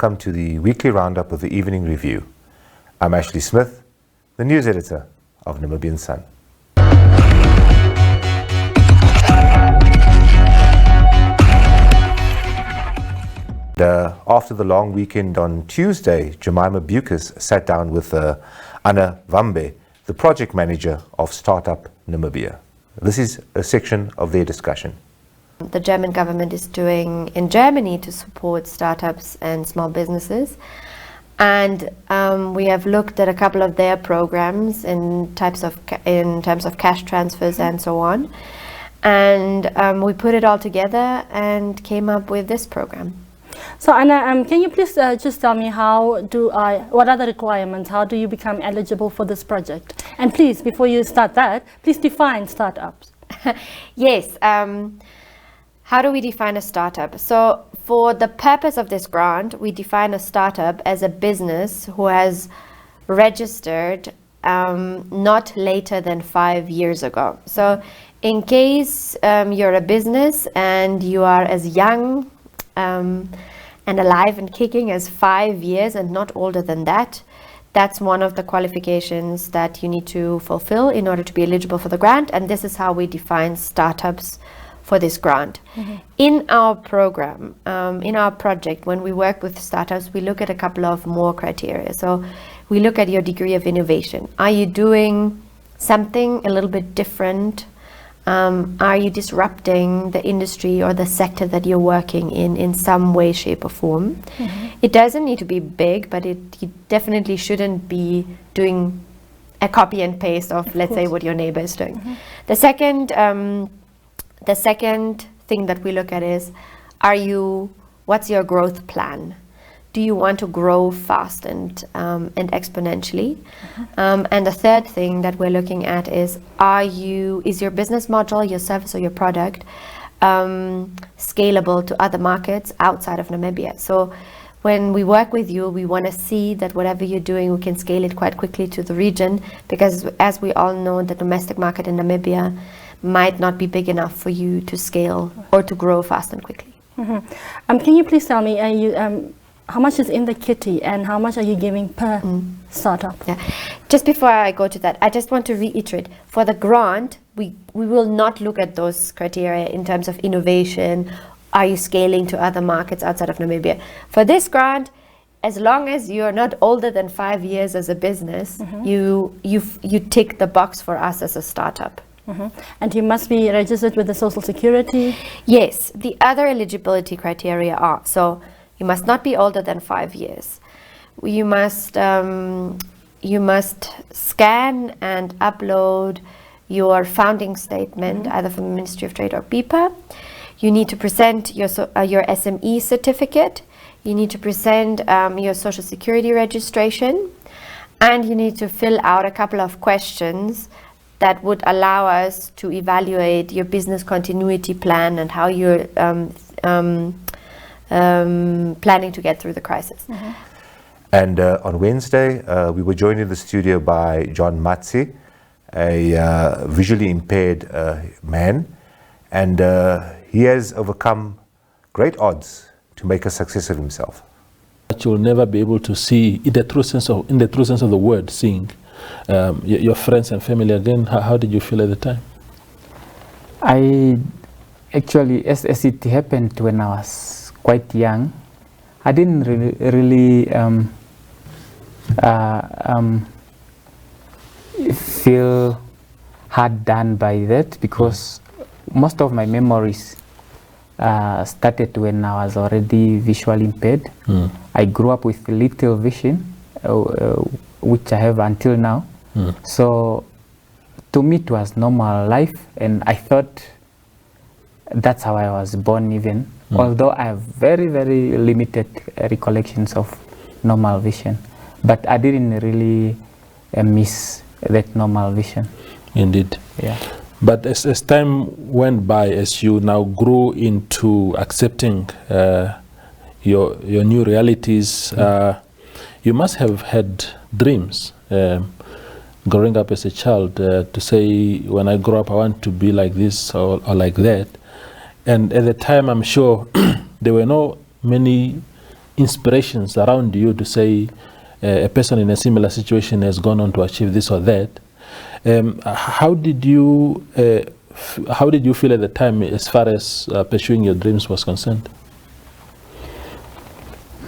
welcome to the weekly roundup of the Evening Review. I'm Ashley Smith, the news editor of Namibian Sun. After the long weekend on Tuesday, Jemima Bucas sat down with Anna Vambe, the project manager of Startup Namibia. This is a section of their discussion. The German government is doing in Germany to support startups and small businesses, and we have looked at a couple of their programs in terms of cash transfers and so on, and we put it all together and came up with this program. So Anna, can you please just tell me what are the requirements? How do you become eligible for this project? And please, before you start that, please define startups. Yes. How do we define a startup? So for the purpose of this grant, we define a startup as a business who has registered not later than 5 years ago. So in case you're a business and you are as young and alive and kicking as 5 years and not older than that, that's one of the qualifications that you need to fulfill in order to be eligible for the grant. And this is how we define startups for this grant. Mm-hmm. In our program, in our project, when we work with startups, we look at a couple of more criteria. So we look at your degree of innovation. Are you doing something a little bit different? Are you disrupting the industry or the sector that you're working in some way, shape or form? Mm-hmm. It doesn't need to be big, but you definitely shouldn't be doing a copy and paste of let's say, what your neighbor is doing. Mm-hmm. The second thing that we look at is, what's your growth plan? Do you want to grow fast and exponentially? Mm-hmm. And the third thing that we're looking at is your business model, your service or your product scalable to other markets outside of Namibia? So when we work with you, we want to see that whatever you're doing, we can scale it quite quickly to the region, because as we all know, the domestic market in Namibia might not be big enough for you to scale or to grow fast and quickly. Mm-hmm. Can you please tell me, how much is in the kitty and how much are you giving per startup? Yeah. Just before I go to that, I just want to reiterate, for the grant, we will not look at those criteria in terms of innovation. Are you scaling to other markets outside of Namibia? For this grant, as long as you're not older than 5 years as a business, mm-hmm. you tick the box for us as a startup. Mm-hmm. And you must be registered with the Social Security? Yes, the other eligibility criteria are, so you must not be older than 5 years. You must scan and upload your founding statement, mm-hmm. either from the Ministry of Trade or BIPA. You need to present your SME certificate. You need to present your Social Security registration, and you need to fill out a couple of questions that would allow us to evaluate your business continuity plan and how you're planning to get through the crisis. Mm-hmm. And on Wednesday, we were joined in the studio by John Maxey, a visually impaired man, and he has overcome great odds to make a success of himself. But you'll never be able to see, in the true sense of the word, seeing your friends and family again. How did you feel at the time? I actually, as it happened when I was quite young, I didn't really feel hard done by that, because most of my memories started when I was already visually impaired. I grew up with little vision, which I have until now. So to me it was normal life, and I thought that's how I was born even, although I have very, very limited recollections of normal vision. But I didn't really miss that normal vision. Indeed. Yeah. But as time went by, as you now grew into accepting your new realities, you must have had dreams growing up as a child, to say, when I grow up I want to be like this or like that. And at the time, I'm sure there were no many inspirations around you to say a person in a similar situation has gone on to achieve this or that. How did you feel at the time as far as pursuing your dreams was concerned?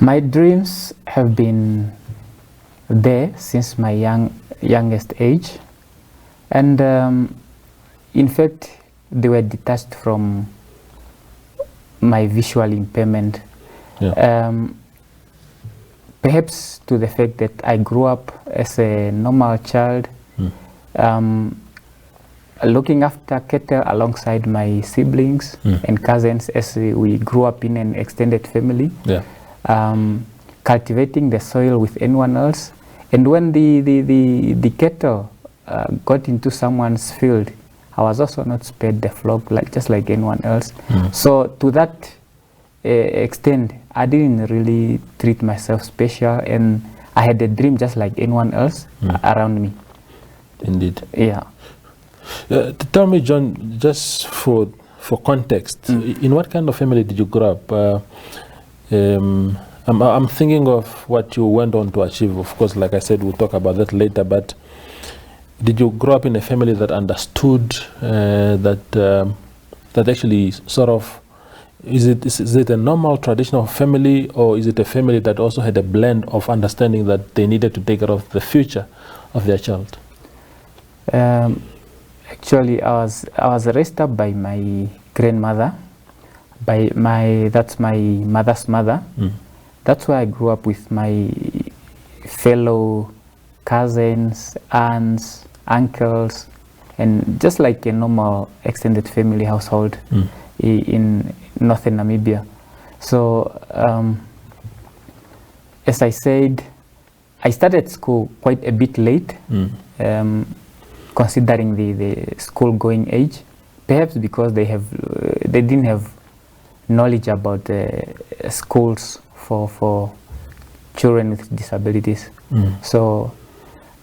My dreams have been there since my youngest age, and in fact they were detached from my visual impairment. Yeah. Perhaps to the fact that I grew up as a normal child, looking after cattle alongside my siblings and cousins, as we grew up in an extended family. Yeah. Cultivating the soil with anyone else, and when the cattle got into someone's field, I was also not spared the flock, just like anyone else. So to that extent, I didn't really treat myself special, and I had a dream just like anyone else around me. Indeed. Yeah. Tell me, John, just for context, in what kind of family did you grow up? I'm thinking of what you went on to achieve. Of course, like I said, we'll talk about that later, but did you grow up in a family that understood that actually sort of, is it a normal traditional family, or is it a family that also had a blend of understanding that they needed to take care of the future of their child? Actually, I was raised up by my grandmother, that's my mother's mother. That's where I grew up with my fellow cousins, aunts, uncles, and just like a normal extended family household in northern Namibia. So as I said, I started school quite a bit late, considering the school going age, perhaps because they didn't have knowledge about schools for children with disabilities. So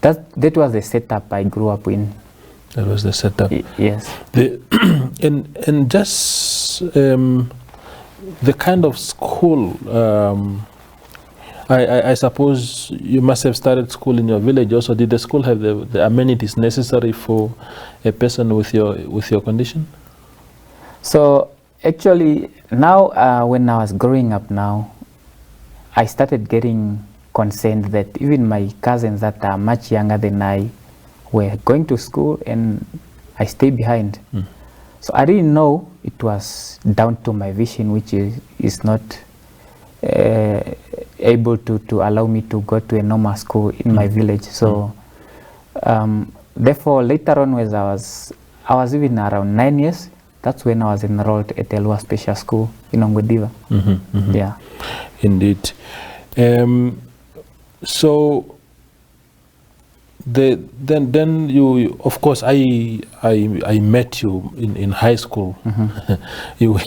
that was the setup I grew up in. That was the setup. Yes. And just the kind of school, I suppose you must have started school in your village also. Did the school have the amenities necessary for a person with your condition? So actually now when I was growing up now, I started getting concerned that even my cousins that are much younger than I were going to school and I stayed behind. So I didn't know it was down to my vision, which is not able to allow me to go to a normal school in my village. So therefore later on, when I was even around 9 years, that's when I was enrolled at Elua Special School in Ongwediva. Yeah. Indeed. So then you, of course, I met you in high school. You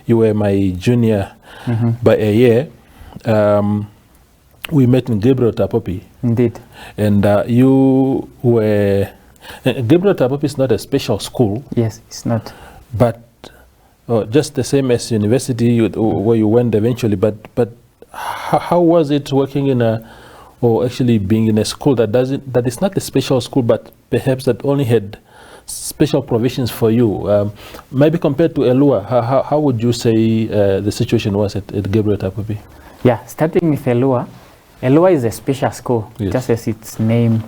were my junior by a year. We met in Gabriel Tapopi. Indeed. And you were, Gabriel Tapopi is not a special school. Yes, it's not. But just the same as university where you went eventually. But how was it working in or actually being in a school that is not a special school, but perhaps that only had special provisions for you? Maybe compared to Elua, how would you say the situation was at Gabriel Tapopi? Yeah, starting with Elua is a special school, yes, just as its name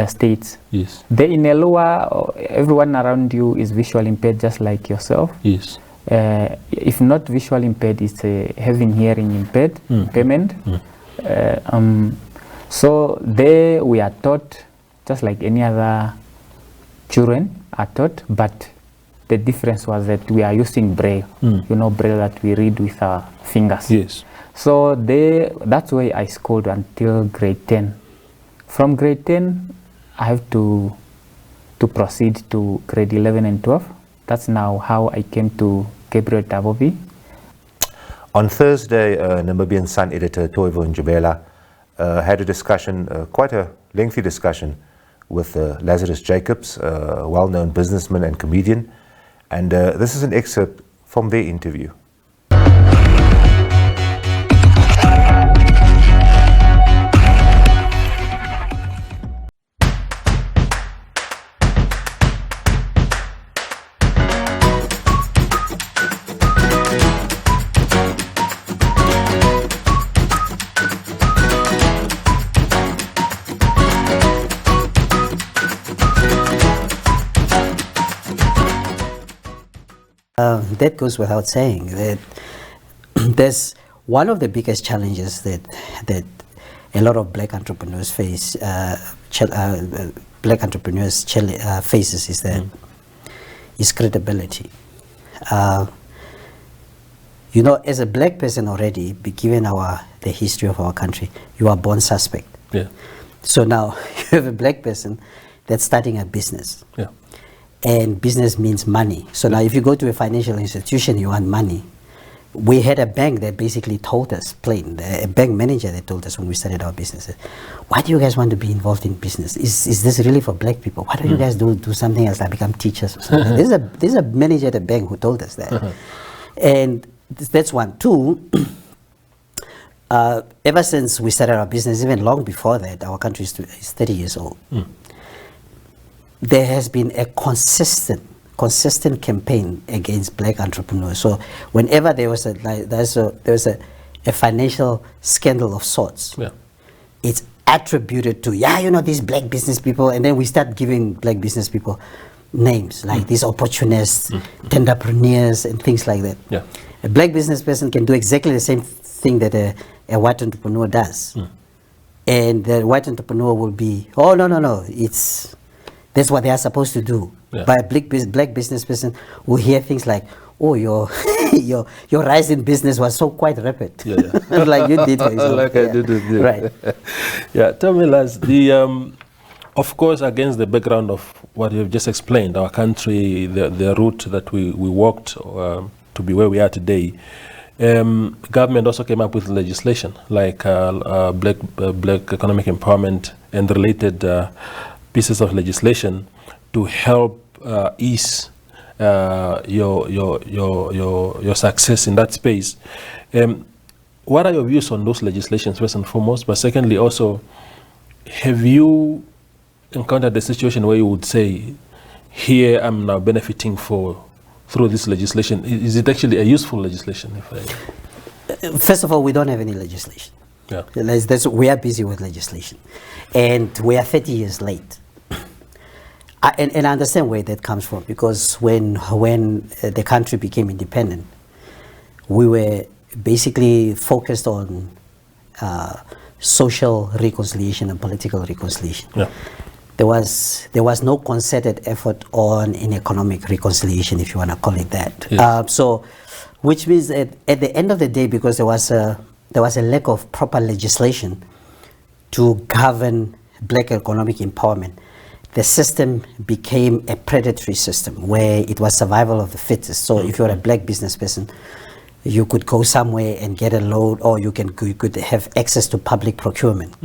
states. Yes. There in Elua, everyone around you is visually impaired, just like yourself. Yes. If not visually impaired, it's having hearing impairment. So there we are taught just like any other children are taught, but the difference was that we are using braille. You know, braille that we read with our fingers. Yes. So that's why I schooled until grade 10. From grade 10, I have to proceed to grade 11 and 12. That's now how I came to Gabriel Tapopi. On Thursday, Namibian Sun editor Toivo Njibela had a discussion, quite a lengthy discussion, with Lazarus Jacobs, a well-known businessman and comedian. And this is an excerpt from their interview. that goes without saying that there's one of the biggest challenges that a lot of black entrepreneurs face. Faces is that is credibility. You know, as a black person already, given the history of our country, you are born suspect. Yeah. So now you have a black person that's starting a business. Yeah. And business means money. So now if you go to a financial institution, you want money. We had a bank that basically told us, a bank manager that told us when we started our business, why do you guys want to be involved in business? Is this really for black people? Why don't you guys do something else, like become teachers or something? There's a manager at the bank who told us that. And that's one. Two, ever since we started our business, even long before that, our country is 30 years old. There has been a consistent campaign against black entrepreneurs. So whenever there was a financial scandal of sorts, it's attributed to these black business people, and then we start giving black business people names like these opportunists, entrepreneurs, and things like that. Yeah. A black business person can do exactly the same thing that a white entrepreneur does, and the white entrepreneur will be, oh no, that's what they are supposed to do. Yeah. But a black business person will hear things like, oh, your rise in business was so quite rapid. Like you did, for example. Like I did. Right. Yeah, tell me, Laz, of course, against the background of what you've just explained, our country, the route that we walked to be where we are today, government also came up with legislation like black economic empowerment and related pieces of legislation to help ease your success in that space. What are your views on those legislations, first and foremost? But secondly, also, have you encountered a situation where you would say, here I'm now benefiting through this legislation? Is it actually a useful legislation? First of all, we don't have any legislation. Yeah. We are busy with legislation, and we are 30 years late. And I understand where that comes from, because when the country became independent, we were basically focused on social reconciliation and political reconciliation. Yeah. There was no concerted effort on an economic reconciliation, if you want to call it that. Yes. So, which means that at the end of the day, because there was a lack of proper legislation to govern black economic empowerment, the system became a predatory system where it was survival of the fittest. So if you're a black business person, you could go somewhere and get a loan, or you could have access to public procurement.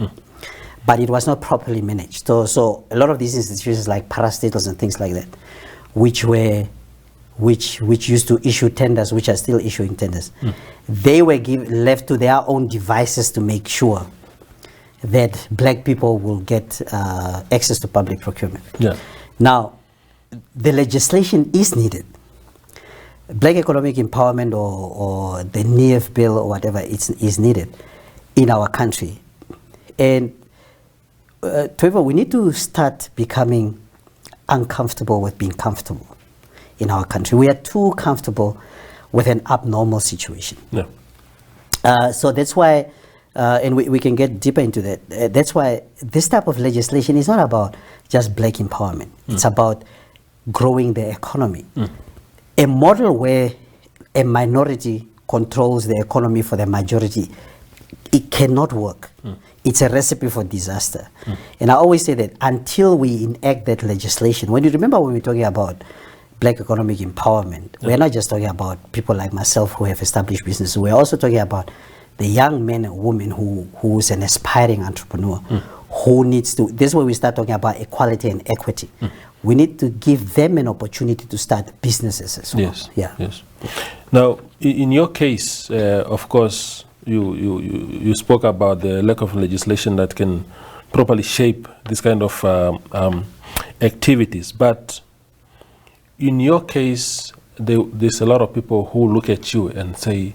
But it was not properly managed. So a lot of these institutions like parastatals and things like that, which used to issue tenders, which are still issuing tenders, they were left to their own devices to make sure that black people will get access to public procurement. Yeah. Now, the legislation is needed. Black economic empowerment or the NEF bill or whatever is needed in our country. And Trevor, we need to start becoming uncomfortable with being comfortable in our country. We are too comfortable with an abnormal situation. Yeah. So that's why, and we can get deeper into that. That's why this type of legislation is not about just black empowerment. It's about growing the economy. A model where a minority controls the economy for the majority, it cannot work. It's a recipe for disaster. And I always say that until we enact that legislation, when you remember when we're talking about black economic empowerment, we're not just talking about people like myself who have established businesses. We're also talking about the young men and women who's an aspiring entrepreneur, who needs to, this is where we start talking about equality and equity. We need to give them an opportunity to start businesses as well. Yes. Yeah. Yes. Now, in your case, of course, you spoke about the lack of legislation that can properly shape this kind of activities. But in your case, there's a lot of people who look at you and say,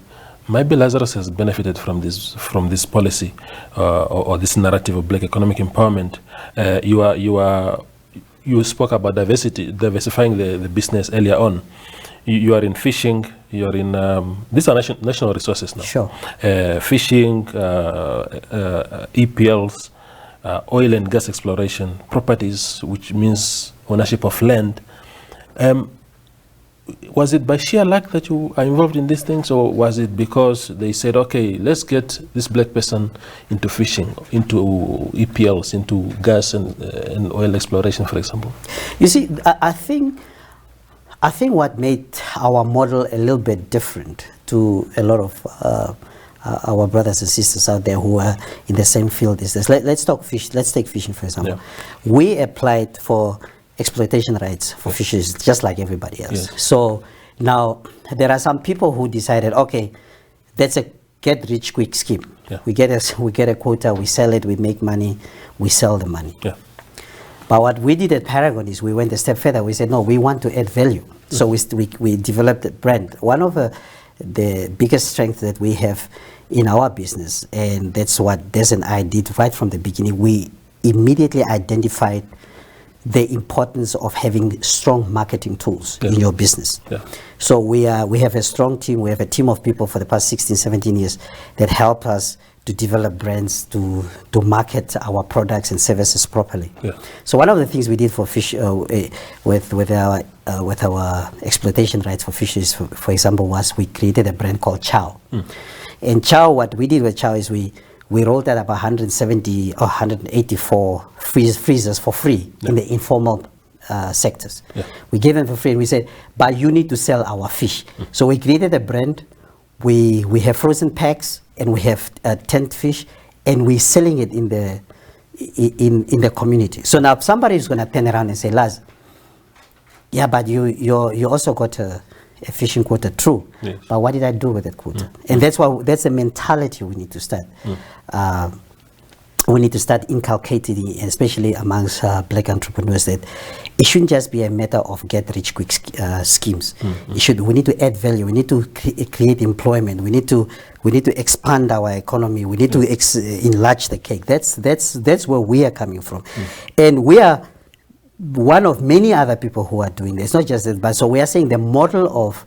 maybe Lazarus has benefited from this policy or this narrative of black economic empowerment. You spoke about diversifying the business earlier on. you are in fishing, you're in, these are national resources now. Sure. Fishing, EPLs, oil and gas exploration, properties, which means ownership of land. Was it by sheer luck that you are involved in these things, or was it because they said, okay, let's get this black person into fishing, into EPLs, into gas and oil exploration, for example? You see, I think what made our model a little bit different to a lot of our brothers and sisters out there who are in the same field is this. Let's talk fish. Let's take fishing, for example. Yeah. We applied for exploitation rights for fisheries just like everybody else. Yes. So now there are some people who decided, okay, that's a get rich quick scheme. Yeah. We get a quota, we sell it, we make money, we sell the money. Yeah. But what we did at Paragon is we went a step further. We said, no, we want to add value. So we developed a brand. One of the biggest strengths that we have in our business, and that's what Des and I did right from the beginning, we immediately identified the importance of having strong marketing tools in your business. Yeah. So we have a strong team. We have a team of people for the past 16, 17 years that help us to develop brands, to market our products and services properly. Yeah. So one of the things we did for fish, with our exploitation rights for fisheries, for example, was we created a brand called Chow. And Chow, what we did with Chow is we rolled out about 170 or 184 freezers for free in the informal sectors. Yeah. We gave them for free, and we said, but you need to sell our fish. So we created a brand. We have frozen packs, and we have tent fish, and we're selling it in the community. So now somebody is going to turn around and say, Laz, yeah, but you also got a fishing quota, true. Yes. But what did I do with that quota? And that's a mentality we need to start. We need to start inculcating, especially amongst black entrepreneurs, that it shouldn't just be a matter of get rich quick schemes. We need to add value. We need to create employment. We need to expand our economy. We need to enlarge the cake. That's where we are coming from, and we are one of many other people who are doing this. Not just that, but so we are saying the model of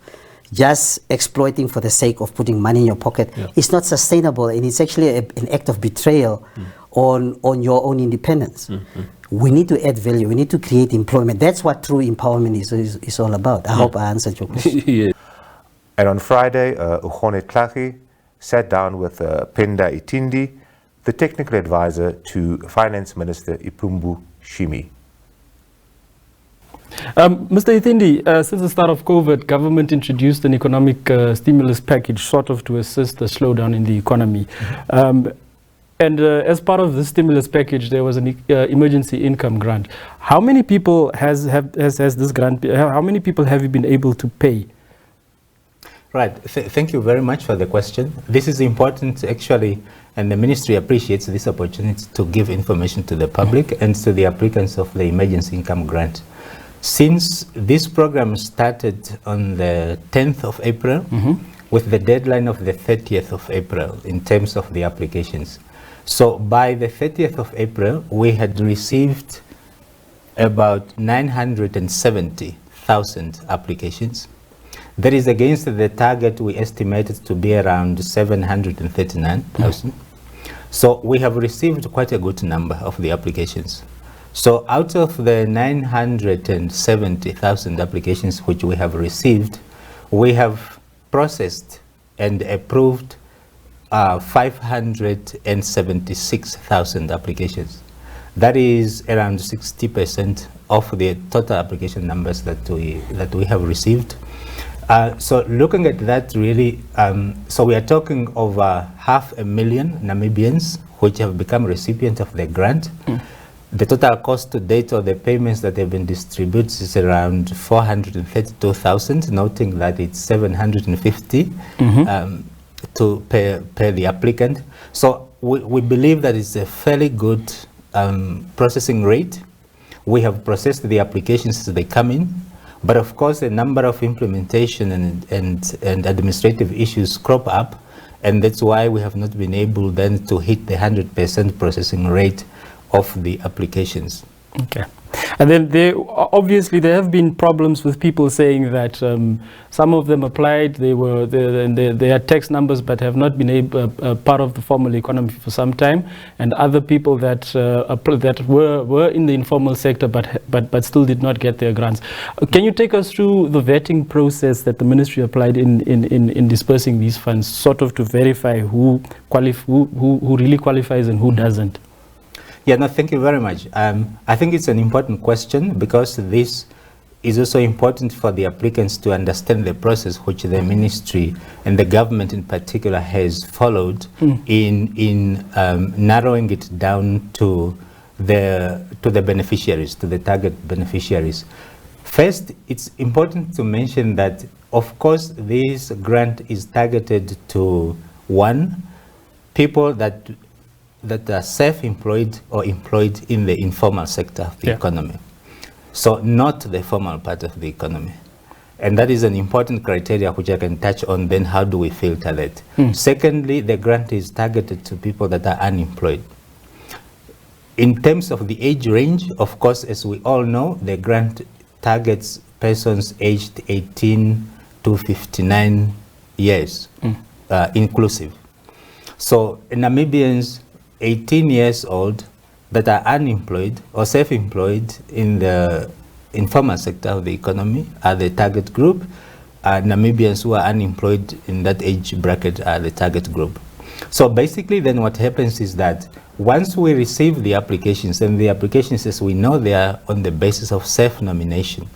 just exploiting for the sake of putting money in your pocket is not sustainable, and it's actually an act of betrayal on your own independence. We need to add value. We need to create employment. That's what true empowerment is all about. I hope I answered your question. And on Friday, Ukhone Tlagi sat down with Penda Itindi, the technical advisor to Finance Minister Ipumbu Shimi. Mr. Itindi, since the start of COVID, government introduced an economic stimulus package sort of to assist the slowdown in the economy. And as part of the stimulus package, there was an emergency income grant. How many people has this grant? How many people have you been able to pay? Right. Thank you very much for the question. This is important, actually, and the ministry appreciates this opportunity to give information to the public and to the applicants of the emergency income grant. Since this program started on the 10th of April, with the deadline of the 30th of April in terms of the applications. So by the 30th of April, we had received about 970,000 applications. That is against the target we estimated to be around 739,000. So we have received quite a good number of the applications. So out of the 970,000 applications which we have received, we have processed and approved 576,000 applications. That is around 60% of the total application numbers that we have received. So looking at that, really, so we are talking over 500,000 Namibians which have become recipients of the grant. The total cost to date of the payments that have been distributed is around 432,000, noting that it's 750 to pay the applicant. So we believe that it's a fairly good processing rate. We have processed the applications as they come in, but of course a number of implementation and administrative issues crop up, and that's why we have not been able then to hit the 100% processing rate of the applications. Okay. And then obviously there have been problems with people saying that some of them applied, they had tax numbers but have not been part of the formal economy for some time, and other people that were in the informal sector but still did not get their grants. Can you take us through the vetting process that the ministry applied in dispersing these funds, sort of to verify who really qualifies and who doesn't? Yeah, no, thank you very much. I think it's an important question because this is also important for the applicants to understand the process which the ministry and the government in particular has followed in narrowing it down to the beneficiaries, to the target beneficiaries. First, it's important to mention that, of course, this grant is targeted to, one, people that are self-employed or employed in the informal sector of the economy. So not the formal part of the economy. And that is an important criteria which I can touch on. Then how do we filter that? Secondly, the grant is targeted to people that are unemployed. In terms of the age range, of course, as we all know, the grant targets persons aged 18 to 59 years, inclusive. So Namibians 18 years old that are unemployed or self-employed in the informal sector of the economy are the target group. Namibians who are unemployed in that age bracket are the target group. So basically then what happens is that once we receive the applications, and the applications, as we know, they are on the basis of self-nomination.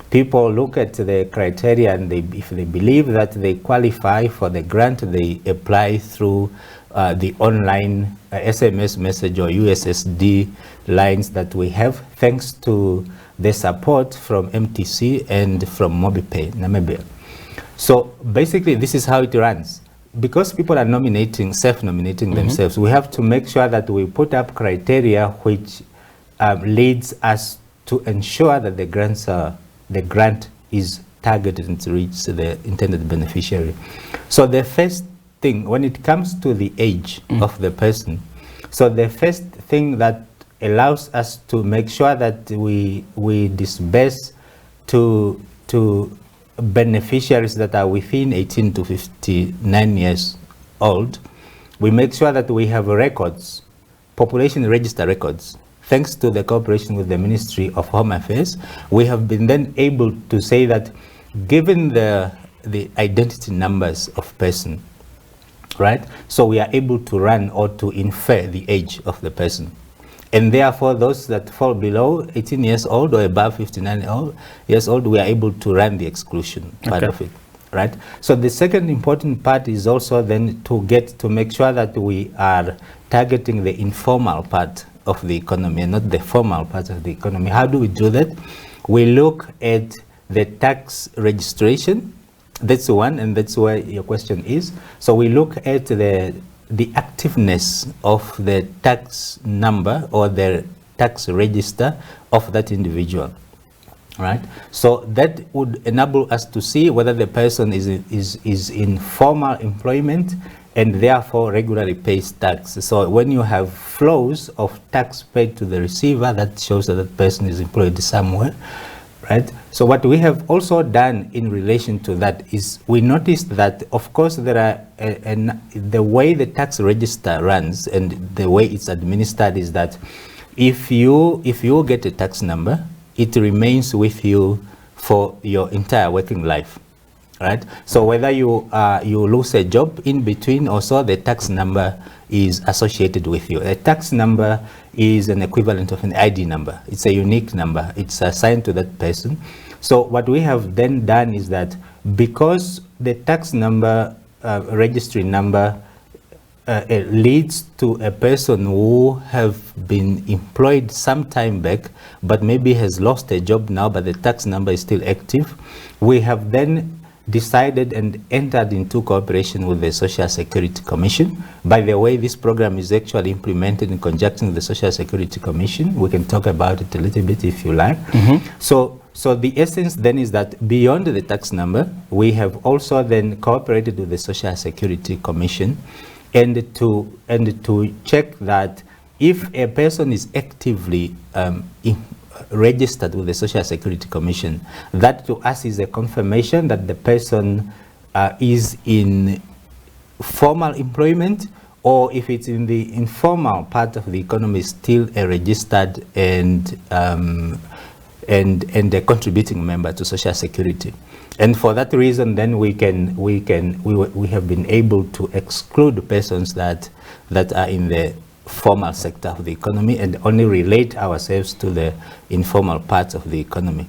People look at the criteria, and if they believe that they qualify for the grant, they apply through the online SMS message or USSD lines that we have, thanks to the support from MTC and from MobiPay, Namibia. So basically, this is how it runs. Because people are nominating, self-nominating themselves, we have to make sure that we put up criteria which leads us to ensure that the grant is targeted and to reach the intended beneficiary. So the first thing, when it comes to the age of the person, so the first thing that allows us to make sure that we disburse to beneficiaries that are within 18 to 59 years old, we make sure that we have records, population register records. Thanks to the cooperation with the Ministry of Home Affairs, we have been then able to say that given the identity numbers of person, right? So we are able to run or to infer the age of the person. And therefore, those that fall below 18 years old or above 59 years old, we are able to run the exclusion part of it, right? So the second important part is also then to make sure that we are targeting the informal part of the economy and not the formal part of the economy. How do we do that? We look at the tax registration. That's one, and that's where your question is. So we look at the activeness of the tax number or the tax register of that individual, right? So that would enable us to see whether the person is in formal employment and therefore regularly pays tax. So when you have flows of tax paid to the receiver, that shows that that person is employed somewhere, right? So what we have also done in relation to that is we noticed that, of course, there are the way the tax register runs and the way it's administered is that if you get a tax number, it remains with you for your entire working life, right? So whether you lose a job in between or so, the tax number is associated with you. A tax number is an equivalent of an ID number. It's a unique number. It's assigned to that person. So what we have then done is that because the tax number, registry number, leads to a person who have been employed some time back, but maybe has lost a job now, but the tax number is still active, we have then decided and entered into cooperation with the Social Security Commission. By the way, this program is actually implemented in conjunction with the Social Security Commission. We can talk about it a little bit if you like. So the essence then is that beyond the tax number, we have also then cooperated with the Social Security Commission and to check that if a person is actively registered with the Social Security Commission. That to us is a confirmation that the person is in formal employment, or if it's in the informal part of the economy, still a registered and a contributing member to Social Security. And for that reason, then we have been able to exclude persons that are in the formal sector of the economy and only relate ourselves to the informal parts of the economy.